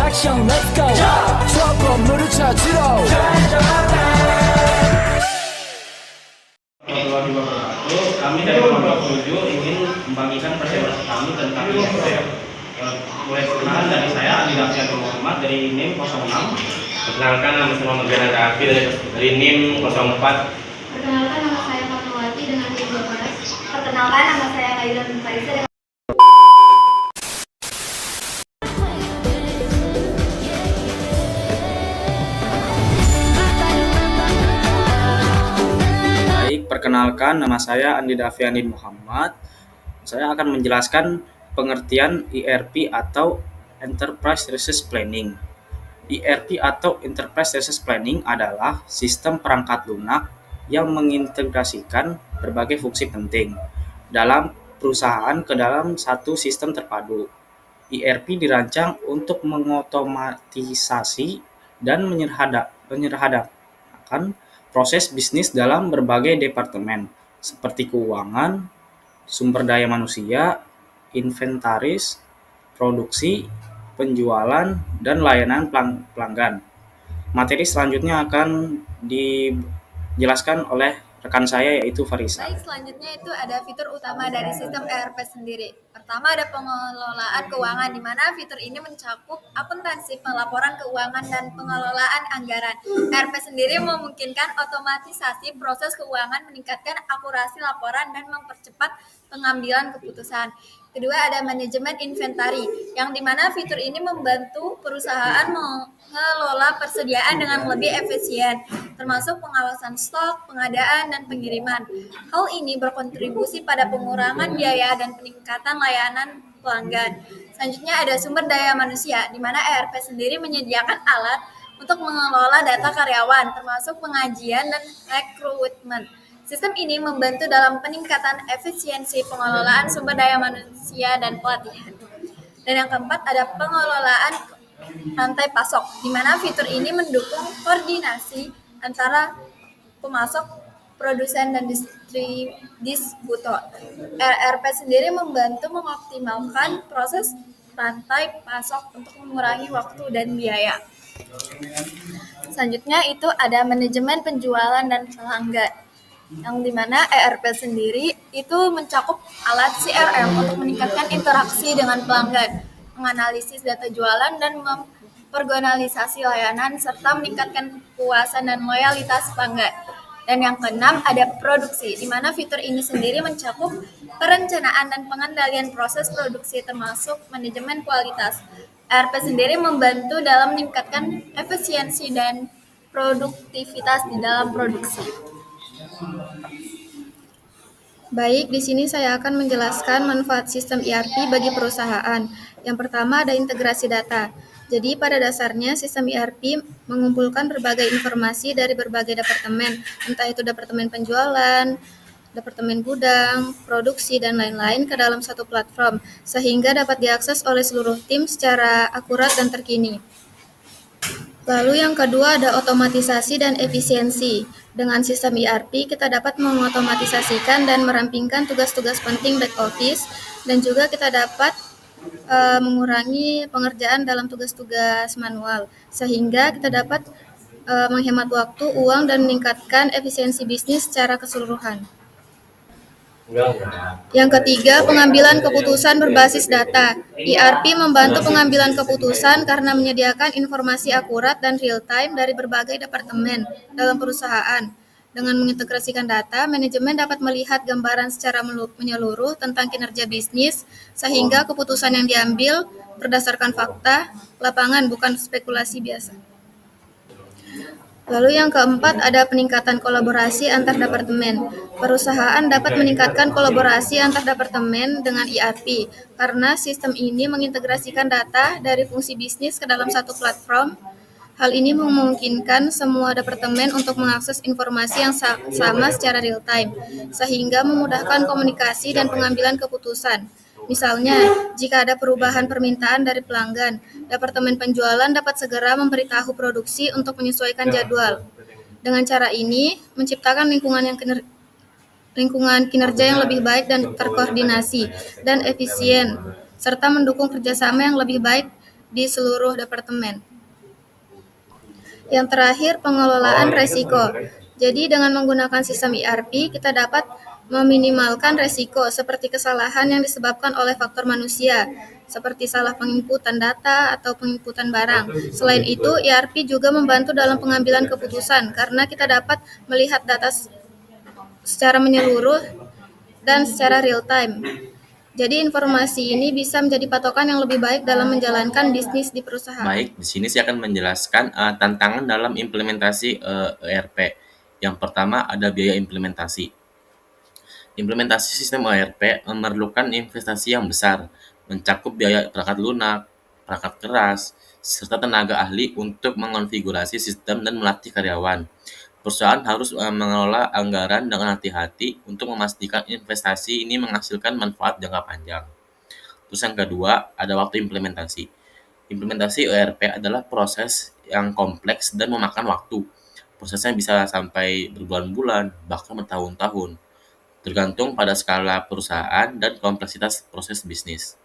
action, let's go. 수업 건물을 찾으러. Warahmatullahi wabarakatuh. Kami dari kelompok 7 ingin membagikan presentasi kami tentang ISF. Mulai perkenalan dari saya Andi Dafian Muhammad dari NIM 06. Perkenalkan, nama saya Muhammad Gana Rafi dari NIM 04. Perkenalkan, nama saya Fatmawati dengan NIM 12. Perkenalkan, nama saya Kailan Faisa dengan Perkenalkan, nama saya Andi Dafianin Muhammad. Saya akan menjelaskan pengertian ERP atau Enterprise Resource Planning. ERP atau Enterprise Resource Planning adalah sistem perangkat lunak yang mengintegrasikan berbagai fungsi penting dalam perusahaan ke dalam satu sistem terpadu. ERP dirancang untuk mengotomatisasi dan menyederhanakan proses bisnis dalam berbagai departemen seperti keuangan, sumber daya manusia, inventaris, produksi, penjualan, dan layanan pelanggan. Materi selanjutnya akan dijelaskan oleh rekan saya yaitu Farisa. Baik, selanjutnya itu ada fitur utama dari sistem ERP sendiri. Pertama ada pengelolaan keuangan, di mana fitur ini mencakup akuntansi, pelaporan keuangan, dan pengelolaan anggaran. ERP sendiri memungkinkan otomatisasi proses keuangan, meningkatkan akurasi laporan, dan mempercepat pengambilan keputusan. Kedua ada manajemen inventari, yang dimana fitur ini membantu perusahaan mengelola persediaan dengan lebih efisien, termasuk pengawasan stok, pengadaan, dan pengiriman. Hal ini berkontribusi pada pengurangan biaya dan peningkatan layanan pelanggan. Selanjutnya ada sumber daya manusia, di mana ERP sendiri menyediakan alat untuk mengelola data karyawan, termasuk pengajian dan rekrutmen. Sistem ini membantu dalam peningkatan efisiensi pengelolaan sumber daya manusia dan pelatihan. Dan yang keempat ada pengelolaan rantai pasok, di mana fitur ini mendukung koordinasi antara pemasok, produsen, dan distributor. ERP sendiri membantu mengoptimalkan proses rantai pasok untuk mengurangi waktu dan biaya. Selanjutnya itu ada manajemen penjualan dan pelanggan, yang dimana ERP sendiri itu mencakup alat CRM untuk meningkatkan interaksi dengan pelanggan, menganalisis data jualan, dan mempersonalisasi layanan, serta meningkatkan kepuasan dan loyalitas pelanggan. Dan yang keenam ada produksi, di mana fitur ini sendiri mencakup perencanaan dan pengendalian proses produksi, termasuk manajemen kualitas. ERP sendiri membantu dalam meningkatkan efisiensi dan produktivitas di dalam produksi. Baik, di sini saya akan menjelaskan manfaat sistem ERP bagi perusahaan. Yang pertama ada integrasi data. Jadi pada dasarnya sistem ERP mengumpulkan berbagai informasi dari berbagai departemen, entah itu departemen penjualan, departemen gudang, produksi, dan lain-lain ke dalam satu platform, sehingga dapat diakses oleh seluruh tim secara akurat dan terkini. Lalu yang kedua ada otomatisasi dan efisiensi. Dengan sistem ERP kita dapat mengotomatisasikan dan merampingkan tugas-tugas penting back office, dan juga kita dapat mengurangi pengerjaan dalam tugas-tugas manual, sehingga kita dapat menghemat waktu, uang, dan meningkatkan efisiensi bisnis secara keseluruhan. Yang ketiga, pengambilan keputusan berbasis data. ERP membantu pengambilan keputusan karena menyediakan informasi akurat dan real-time dari berbagai departemen dalam perusahaan. Dengan mengintegrasikan data, manajemen dapat melihat gambaran secara menyeluruh tentang kinerja bisnis, sehingga keputusan yang diambil berdasarkan fakta, lapangan, bukan spekulasi biasa. Lalu yang keempat ada peningkatan kolaborasi antar departemen. Perusahaan dapat meningkatkan kolaborasi antar departemen dengan ERP karena sistem ini mengintegrasikan data dari fungsi bisnis ke dalam satu platform. Hal ini memungkinkan semua departemen untuk mengakses informasi yang sama secara real time, sehingga memudahkan komunikasi dan pengambilan keputusan. Misalnya, jika ada perubahan permintaan dari pelanggan, departemen penjualan dapat segera memberitahu produksi untuk menyesuaikan jadwal. Dengan cara ini, menciptakan lingkungan kinerja yang lebih baik dan terkoordinasi dan efisien, serta mendukung kerjasama yang lebih baik di seluruh departemen. Yang terakhir, pengelolaan resiko. Jadi dengan menggunakan sistem ERP, kita dapat meminimalkan resiko seperti kesalahan yang disebabkan oleh faktor manusia, seperti salah penginputan data atau penginputan barang. Selain itu, ERP juga membantu dalam pengambilan keputusan karena kita dapat melihat data secara menyeluruh dan secara real time. Jadi informasi ini bisa menjadi patokan yang lebih baik dalam menjalankan bisnis di perusahaan. Baik, di sini saya akan menjelaskan tantangan dalam implementasi ERP. Yang pertama ada biaya implementasi. Implementasi sistem ERP memerlukan investasi yang besar, mencakup biaya perangkat lunak, perangkat keras, serta tenaga ahli untuk mengonfigurasi sistem dan melatih karyawan. Perusahaan harus mengelola anggaran dengan hati-hati untuk memastikan investasi ini menghasilkan manfaat jangka panjang. Terus yang kedua, ada waktu implementasi. Implementasi ERP adalah proses yang kompleks dan memakan waktu. Prosesnya bisa sampai berbulan-bulan, bahkan bertahun-tahun, tergantung pada skala perusahaan dan kompleksitas proses bisnis.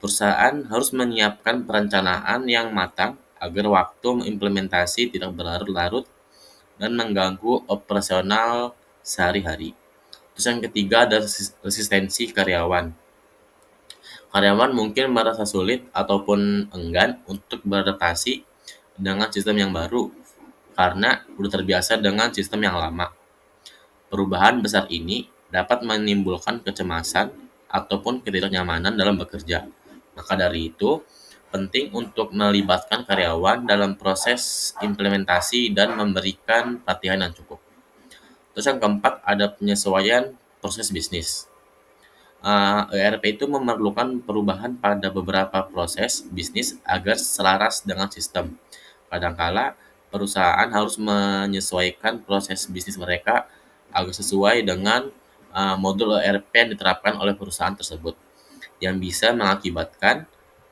Perusahaan harus menyiapkan perencanaan yang matang agar waktu implementasi tidak berlarut-larut dan mengganggu operasional sehari-hari. Terus yang ketiga ada resistensi karyawan. Karyawan mungkin merasa sulit ataupun enggan untuk beradaptasi dengan sistem yang baru karena sudah terbiasa dengan sistem yang lama. Perubahan besar ini dapat menimbulkan kecemasan ataupun ketidaknyamanan dalam bekerja. Maka dari itu, penting untuk melibatkan karyawan dalam proses implementasi dan memberikan pelatihan yang cukup. Terus yang keempat, ada penyesuaian proses bisnis. ERP itu memerlukan perubahan pada beberapa proses bisnis agar selaras dengan sistem. Kadangkala perusahaan harus menyesuaikan proses bisnis mereka agar sesuai dengan modul ERP yang diterapkan oleh perusahaan tersebut, yang bisa mengakibatkan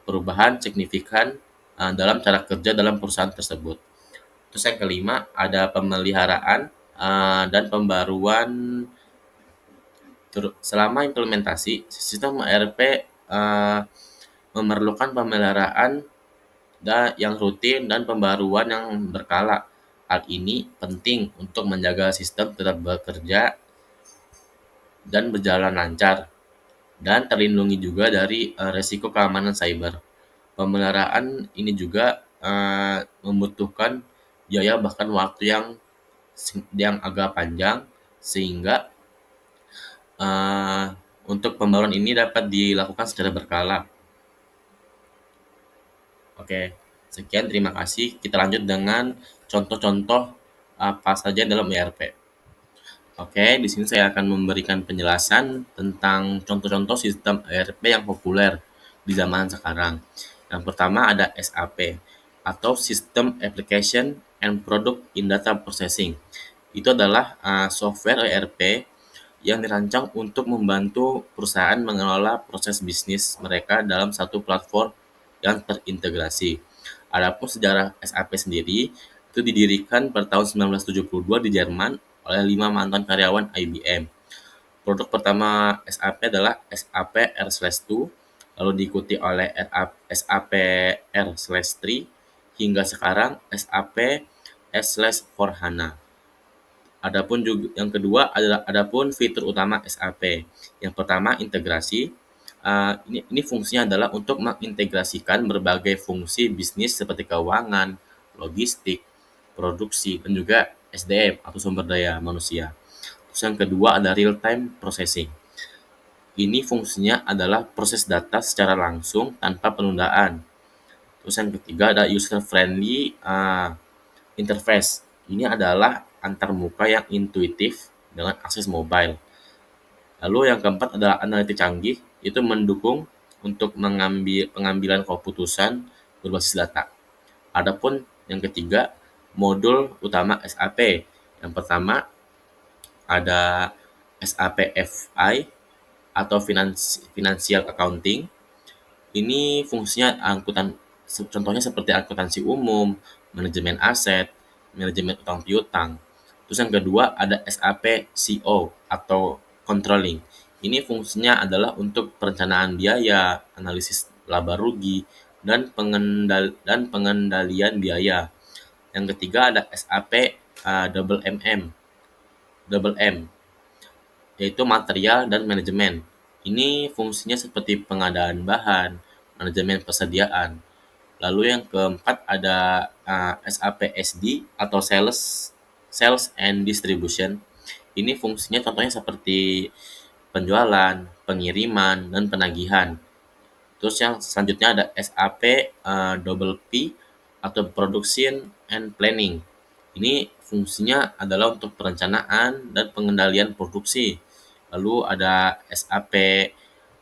perubahan signifikan dalam cara kerja dalam perusahaan tersebut. Terus yang kelima, ada pemeliharaan dan pembaruan. Selama implementasi, sistem ERP memerlukan pemeliharaan yang rutin dan pembaruan yang berkala. Hal ini penting untuk menjaga sistem tetap bekerja dan berjalan lancar, dan terlindungi juga dari resiko keamanan cyber. Pemeliharaan ini juga membutuhkan biaya bahkan waktu yang agak panjang, sehingga untuk pembaruan ini dapat dilakukan secara berkala. Oke, sekian, terima kasih. Kita lanjut dengan contoh-contoh apa saja dalam ERP. Oke, di sini saya akan memberikan penjelasan tentang contoh-contoh sistem ERP yang populer di zaman sekarang. Yang pertama ada SAP atau System Application and Product in Data Processing. Itu adalah software ERP yang dirancang untuk membantu perusahaan mengelola proses bisnis mereka dalam satu platform yang terintegrasi. Adapun sejarah SAP sendiri itu didirikan pada tahun 1972 di Jerman oleh 5 mantan karyawan IBM. Produk pertama SAP adalah SAP R/2, lalu diikuti oleh SAP R/3, hingga sekarang SAP S/4HANA. Adapun juga yang kedua adalah fitur utama SAP. Yang pertama, integrasi. Ini fungsinya adalah untuk mengintegrasikan berbagai fungsi bisnis seperti keuangan, logistik, produksi, dan juga SDM atau sumber daya manusia. Terus yang kedua ada real time processing. Ini fungsinya adalah proses data secara langsung tanpa penundaan. Terus yang ketiga ada user friendly interface. Ini adalah antarmuka yang intuitif dengan akses mobile. Lalu yang keempat adalah analitik canggih, itu mendukung untuk pengambilan keputusan berbasis data. Adapun yang ketiga, modul utama SAP. Yang pertama ada SAP FI atau Financial Accounting. Ini fungsinya contohnya seperti akuntansi umum, manajemen aset, manajemen utang piutang. Terus yang kedua ada SAP CO atau Controlling. Ini fungsinya adalah untuk perencanaan biaya, analisis laba rugi, dan pengendalian biaya. Yang ketiga ada SAP double double M, yaitu material dan manajemen. Ini fungsinya seperti pengadaan bahan, manajemen persediaan. Lalu yang keempat ada SAP SD atau Sales and Distribution. Ini fungsinya contohnya seperti penjualan, pengiriman, dan penagihan. Terus yang selanjutnya ada SAP double P atau Production and Planning. Ini fungsinya adalah untuk perencanaan dan pengendalian produksi. Lalu ada SAP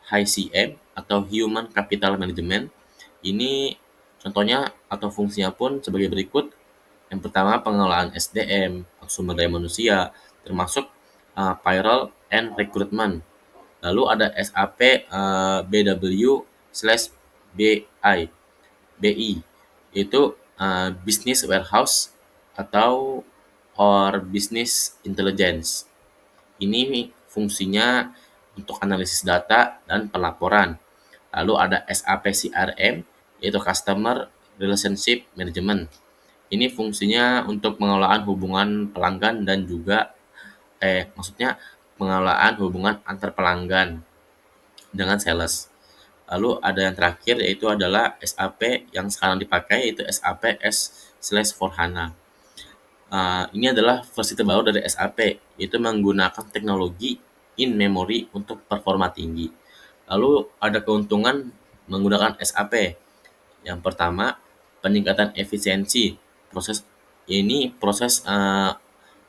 HCM atau Human Capital Management. Ini contohnya atau fungsinya pun sebagai berikut. Yang pertama pengelolaan SDM, sumber daya manusia, termasuk payroll and recruitment. Lalu ada SAP BW/BI, yaitu Business Warehouse atau Business Intelligence. Ini fungsinya untuk analisis data dan pelaporan. Lalu ada SAP CRM, yaitu Customer Relationship Management. Ini fungsinya untuk pengelolaan hubungan pelanggan dan juga maksudnya pengelolaan hubungan antar pelanggan dengan sales. Lalu ada yang terakhir yaitu adalah SAP yang sekarang dipakai, yaitu SAP S/4HANA. Ini adalah versi terbaru dari SAP, yaitu menggunakan teknologi in memory untuk performa tinggi. Lalu ada keuntungan menggunakan SAP. Yang pertama, peningkatan efisiensi. Proses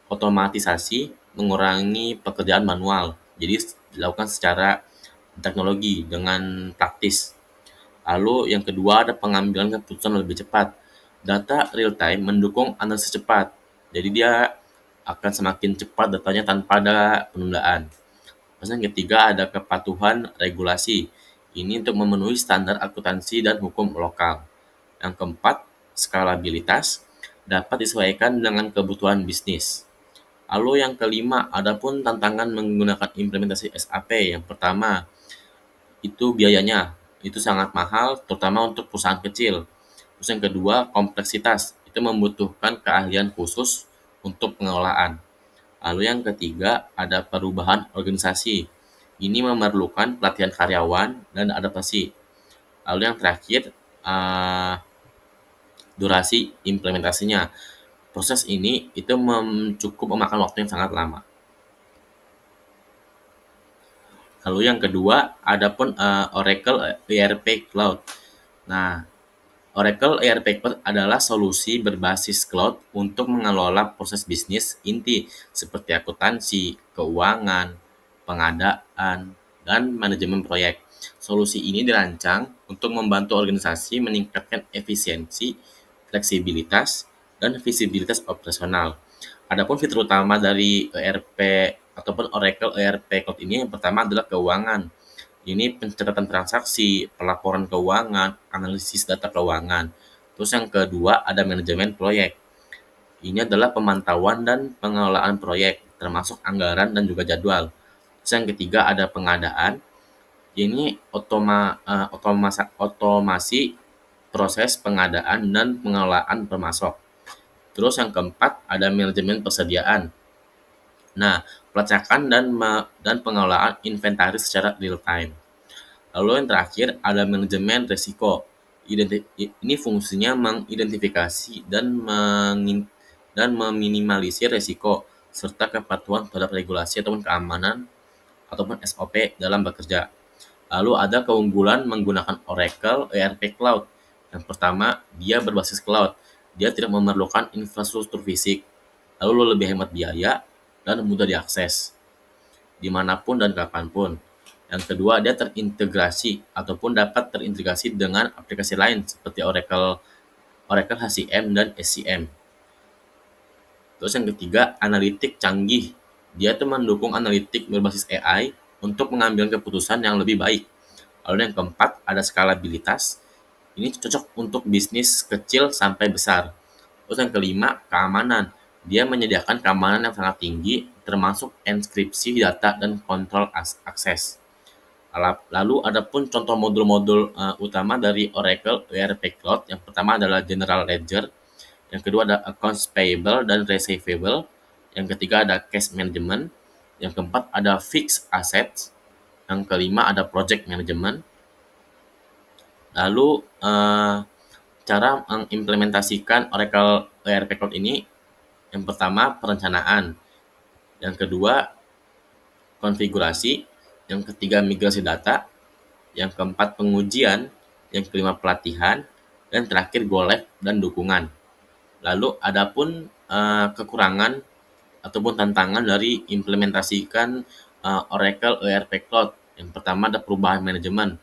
otomatisasi mengurangi pekerjaan manual. Jadi dilakukan secara teknologi dengan praktis. Lalu yang kedua ada pengambilan keputusan lebih cepat. Data real time mendukung analisis cepat. Jadi dia akan semakin cepat datanya tanpa ada penundaan. Terus yang ketiga ada kepatuhan regulasi. Ini untuk memenuhi standar akuntansi dan hukum lokal. Yang keempat, skalabilitas dapat disesuaikan dengan kebutuhan bisnis. Lalu yang kelima, adapun tantangan menggunakan implementasi SAP. Yang pertama, itu biayanya. Itu sangat mahal, terutama untuk perusahaan kecil. Terus yang kedua, kompleksitas. Itu membutuhkan keahlian khusus untuk pengelolaan. Lalu yang ketiga, ada perubahan organisasi. Ini memerlukan pelatihan karyawan dan adaptasi. Lalu yang terakhir, durasi implementasinya. Proses ini itu cukup memakan waktu yang sangat lama. Lalu yang kedua, adapun Oracle ERP Cloud. Nah, Oracle ERP Cloud adalah solusi berbasis cloud untuk mengelola proses bisnis inti seperti akuntansi, keuangan, pengadaan, dan manajemen proyek. Solusi ini dirancang untuk membantu organisasi meningkatkan efisiensi, fleksibilitas, dan visibilitas operasional. Adapun fitur utama dari ERP ataupun Oracle ERP Cloud ini yang pertama adalah keuangan. Ini pencatatan transaksi, pelaporan keuangan, analisis data keuangan. Terus yang kedua ada manajemen proyek. Ini adalah pemantauan dan pengelolaan proyek, termasuk anggaran dan juga jadwal. Terus yang ketiga ada pengadaan. Ini otomasi proses pengadaan dan pengelolaan pemasok. Terus yang keempat ada manajemen persediaan. Nah, pelacakan dan pengelolaan inventaris secara real time. Lalu yang terakhir ada manajemen risiko. Ini fungsinya mengidentifikasi dan meminimalisir risiko serta kepatuhan terhadap regulasi ataupun keamanan ataupun SOP dalam bekerja. Lalu ada keunggulan menggunakan Oracle ERP Cloud. Yang pertama, dia berbasis cloud. Dia tidak memerlukan infrastruktur fisik. Lalu lebih hemat biaya dan mudah diakses dimanapun dan kapanpun. Yang kedua, dia terintegrasi ataupun dapat terintegrasi dengan aplikasi lain seperti Oracle HCM dan SCM. Terus yang ketiga, analitik canggih. Dia tuh mendukung analitik berbasis AI untuk mengambil keputusan yang lebih baik. Lalu yang keempat, ada skalabilitas. Ini cocok untuk bisnis kecil sampai besar. Terus yang kelima, keamanan. Dia menyediakan keamanan yang sangat tinggi, termasuk enkripsi data dan kontrol akses. Lalu adapun contoh modul-modul utama dari Oracle ERP Cloud, yang pertama adalah General Ledger, yang kedua ada Accounts Payable dan Receivable, yang ketiga ada Cash Management, yang keempat ada Fixed Assets, yang kelima ada Project Management. Lalu cara mengimplementasikan Oracle ERP Cloud ini, yang pertama perencanaan, yang kedua konfigurasi, yang ketiga migrasi data, yang keempat pengujian, yang kelima pelatihan, dan terakhir go live dan dukungan. Lalu adapun kekurangan ataupun tantangan dari implementasikan Oracle ERP Cloud. Yang pertama ada perubahan manajemen,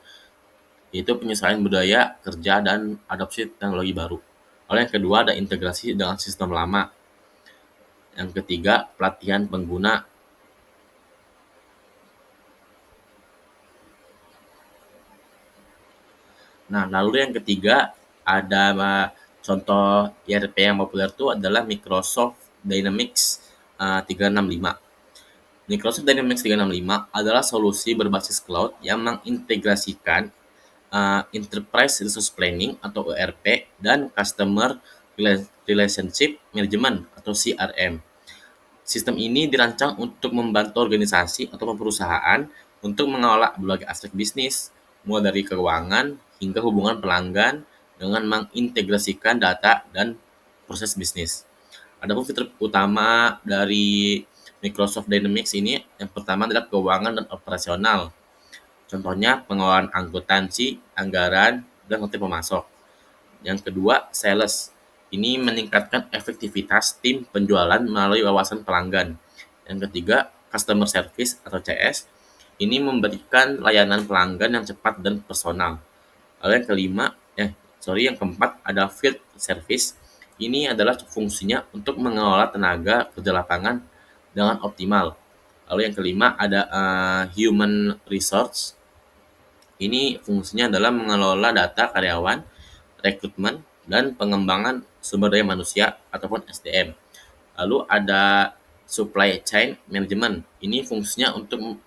yaitu penyesuaian budaya kerja dan adopsi teknologi baru. Lalu yang kedua ada integrasi dengan sistem lama. Yang ketiga pelatihan pengguna. Nah, lalu yang ketiga ada contoh ERP yang populer itu adalah Microsoft Dynamics 365. Microsoft Dynamics 365 adalah solusi berbasis cloud yang mengintegrasikan Enterprise Resource Planning atau ERP dan Customer Relationship Management atau CRM. Sistem ini dirancang untuk membantu organisasi atau perusahaan untuk mengelola berbagai aspek bisnis, mulai dari keuangan hingga hubungan pelanggan dengan mengintegrasikan data dan proses bisnis. Adapun fitur utama dari Microsoft Dynamics ini, yang pertama adalah keuangan dan operasional. Contohnya pengelolaan akuntansi, anggaran, dan notif pemasok. Yang kedua, sales. Ini meningkatkan efektivitas tim penjualan melalui wawasan pelanggan. Yang ketiga, customer service atau CS. Ini memberikan layanan pelanggan yang cepat dan personal. Lalu yang keempat ada field service. Ini adalah fungsinya untuk mengelola tenaga kerja lapangan dengan optimal. Lalu yang kelima ada human resource. Ini fungsinya adalah mengelola data karyawan, rekrutmen, dan pengembangan sumber daya manusia ataupun SDM. Lalu ada supply chain management. Ini fungsinya untuk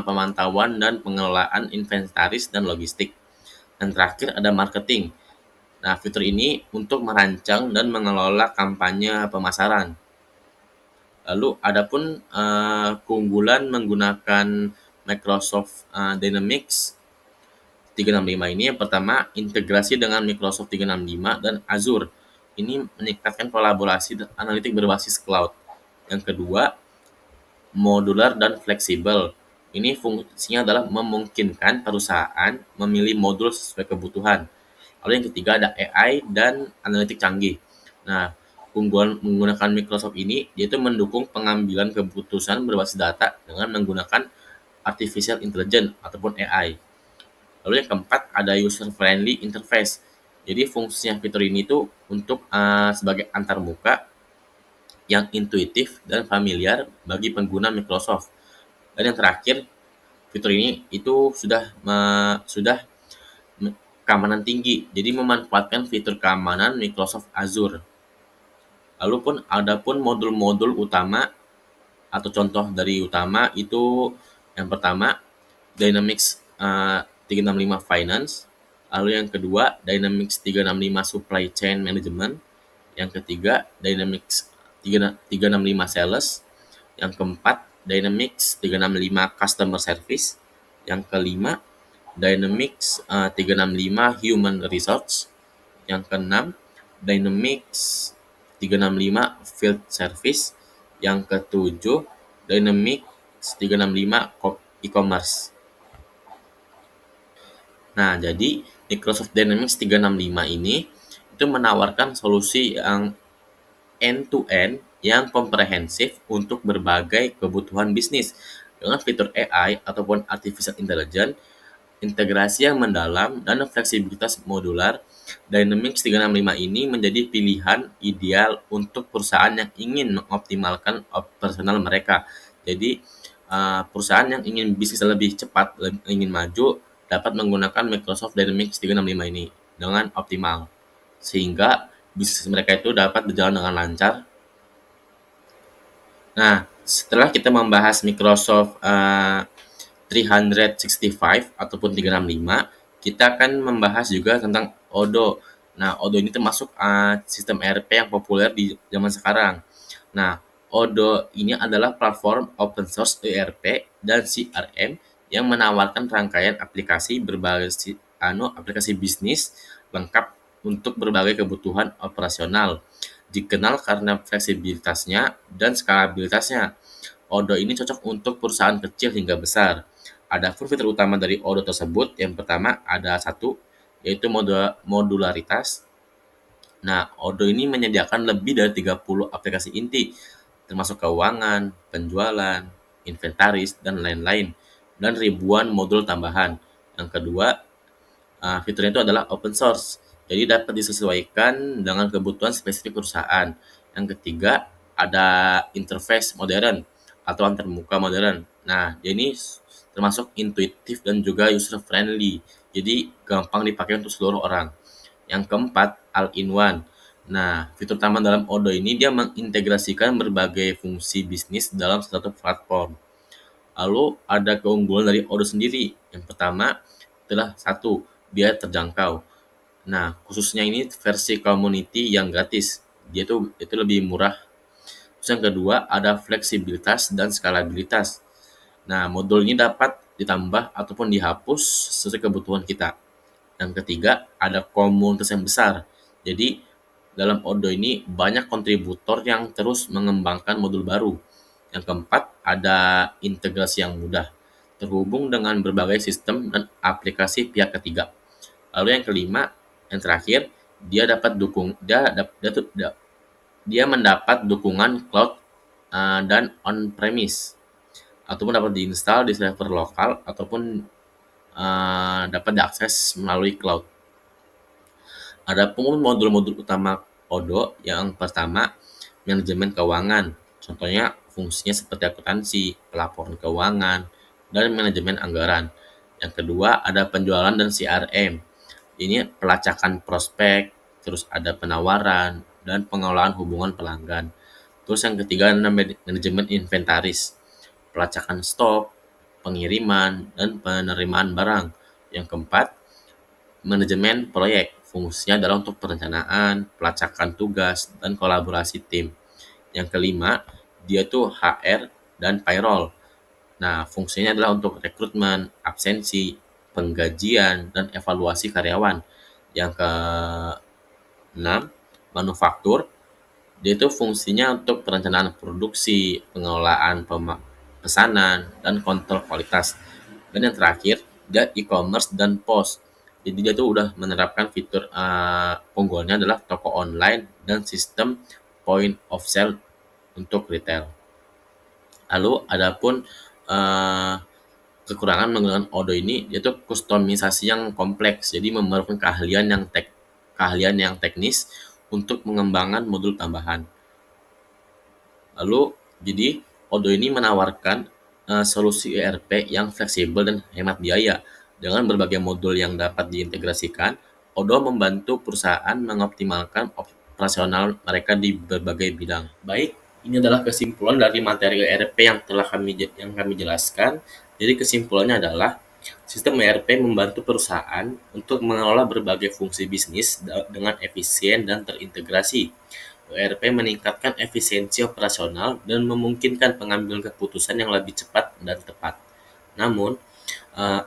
pemantauan dan pengelolaan inventaris dan logistik. Dan terakhir ada marketing. Nah, fitur ini untuk merancang dan mengelola kampanye pemasaran. Lalu adapun keunggulan menggunakan Microsoft Dynamics 365 ini, yang pertama integrasi dengan Microsoft 365 dan Azure. Ini meningkatkan kolaborasi dan analitik berbasis cloud. Yang kedua, modular dan fleksibel. Ini fungsinya adalah memungkinkan perusahaan memilih modul sesuai kebutuhan. Lalu yang ketiga ada AI dan analitik canggih. Nah, keunggulan menggunakan Microsoft ini yaitu mendukung pengambilan keputusan berbasis data dengan menggunakan artificial intelligence ataupun AI. Lalu yang keempat ada user friendly interface. Jadi fungsinya fitur ini tuh untuk sebagai antarmuka yang intuitif dan familiar bagi pengguna Microsoft. Dan yang terakhir, fitur ini itu sudah keamanan tinggi. Jadi memanfaatkan fitur keamanan Microsoft Azure. Lalu adapun modul-modul utama atau contoh dari utama itu, yang pertama Dynamics 365 Finance, lalu yang kedua Dynamics 365 Supply Chain Management, yang ketiga Dynamics 365 Sales, yang keempat Dynamics 365 Customer Service, yang kelima Dynamics 365 Human Resource, yang keenam Dynamics 365 Field Service, yang ketujuh Dynamics 365 E-commerce. Nah, jadi Microsoft Dynamics 365 ini itu menawarkan solusi yang end-to-end yang komprehensif untuk berbagai kebutuhan bisnis dengan fitur AI ataupun artificial intelligence, integrasi yang mendalam, dan fleksibilitas modular. Dynamics 365 ini menjadi pilihan ideal untuk perusahaan yang ingin mengoptimalkan operasional mereka. Jadi perusahaan yang ingin bisnis lebih cepat, ingin maju, dapat menggunakan Microsoft Dynamics 365 ini dengan optimal, sehingga bisnis mereka itu dapat berjalan dengan lancar. Nah, setelah kita membahas Microsoft 365 ataupun 365, kita akan membahas juga tentang Odoo. Nah, Odoo ini termasuk sistem ERP yang populer di zaman sekarang. Nah, Odoo ini adalah platform open source ERP dan CRM yang menawarkan rangkaian aplikasi berbasis aplikasi bisnis lengkap untuk berbagai kebutuhan operasional. Dikenal karena fleksibilitasnya dan skalabilitasnya. Odoo ini cocok untuk perusahaan kecil hingga besar. Adapun fitur utama dari Odoo tersebut, yang pertama ada satu, yaitu modularitas. Nah, Odoo ini menyediakan lebih dari 30 aplikasi inti, termasuk keuangan, penjualan, inventaris, dan lain-lain, dan ribuan modul tambahan. Yang kedua, fiturnya itu adalah open source, jadi dapat disesuaikan dengan kebutuhan spesifik perusahaan. Yang ketiga, ada interface modern atau antarmuka modern. Nah, dia ini termasuk intuitif dan juga user friendly, jadi gampang dipakai untuk seluruh orang. Yang keempat, all-in-one. Nah, fitur utama dalam Odoo ini dia mengintegrasikan berbagai fungsi bisnis dalam satu platform. Lalu ada keunggulan dari Odoo sendiri. Yang pertama adalah satu, biaya terjangkau. Nah, khususnya ini versi community yang gratis. Dia itu lebih murah. Terus yang kedua ada fleksibilitas dan skalabilitas. Nah, modul ini dapat ditambah ataupun dihapus sesuai kebutuhan kita. Yang ketiga, ada komunitas yang besar. Jadi, dalam Odoo ini banyak kontributor yang terus mengembangkan modul baru. Yang keempat, ada integrasi yang mudah, terhubung dengan berbagai sistem dan aplikasi pihak ketiga. Lalu yang kelima, yang terakhir, dia mendapat dukungan cloud dan on-premise, ataupun dapat diinstal di server lokal ataupun dapat diakses melalui cloud. Adapun modul-modul utama Odoo, yang pertama manajemen keuangan. Contohnya fungsinya seperti akuntansi, pelaporan keuangan, dan manajemen anggaran. Yang kedua ada penjualan dan CRM. Ini pelacakan prospek, terus ada penawaran dan pengelolaan hubungan pelanggan. Terus yang ketiga ada manajemen inventaris, pelacakan stok, pengiriman, dan penerimaan barang. Yang keempat, manajemen proyek. Fungsinya adalah untuk perencanaan, pelacakan tugas, dan kolaborasi tim. Yang kelima, dia tuh HR dan payroll. Nah, fungsinya adalah untuk rekrutmen, absensi, penggajian, dan evaluasi karyawan. Yang keenam, manufaktur. Dia itu fungsinya untuk perencanaan produksi, pengelolaan pesanan, dan kontrol kualitas. Dan yang terakhir, dia e-commerce dan POS. Jadi dia tuh udah menerapkan fitur keunggulannya adalah toko online dan sistem point of sale untuk retail. Lalu adapun kekurangan menggunakan Odoo ini yaitu kustomisasi yang kompleks, jadi memerlukan keahlian yang teknis untuk mengembangkan modul tambahan. Lalu jadi Odoo ini menawarkan solusi ERP yang fleksibel dan hemat biaya. Dengan berbagai modul yang dapat diintegrasikan, Odoo membantu perusahaan mengoptimalkan operasional mereka di berbagai bidang. Baik, ini adalah kesimpulan dari materi ERP yang kami jelaskan. Jadi kesimpulannya adalah sistem ERP membantu perusahaan untuk mengelola berbagai fungsi bisnis dengan efisien dan terintegrasi. ERP meningkatkan efisiensi operasional dan memungkinkan pengambilan keputusan yang lebih cepat dan tepat. Namun,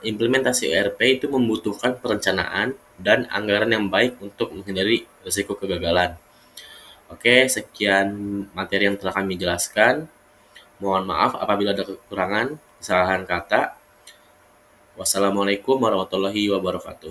implementasi ERP itu membutuhkan perencanaan dan anggaran yang baik untuk menghindari risiko kegagalan. Oke, sekian materi yang telah kami jelaskan. Mohon maaf apabila ada kekurangan, kesalahan kata. Wassalamualaikum warahmatullahi wabarakatuh.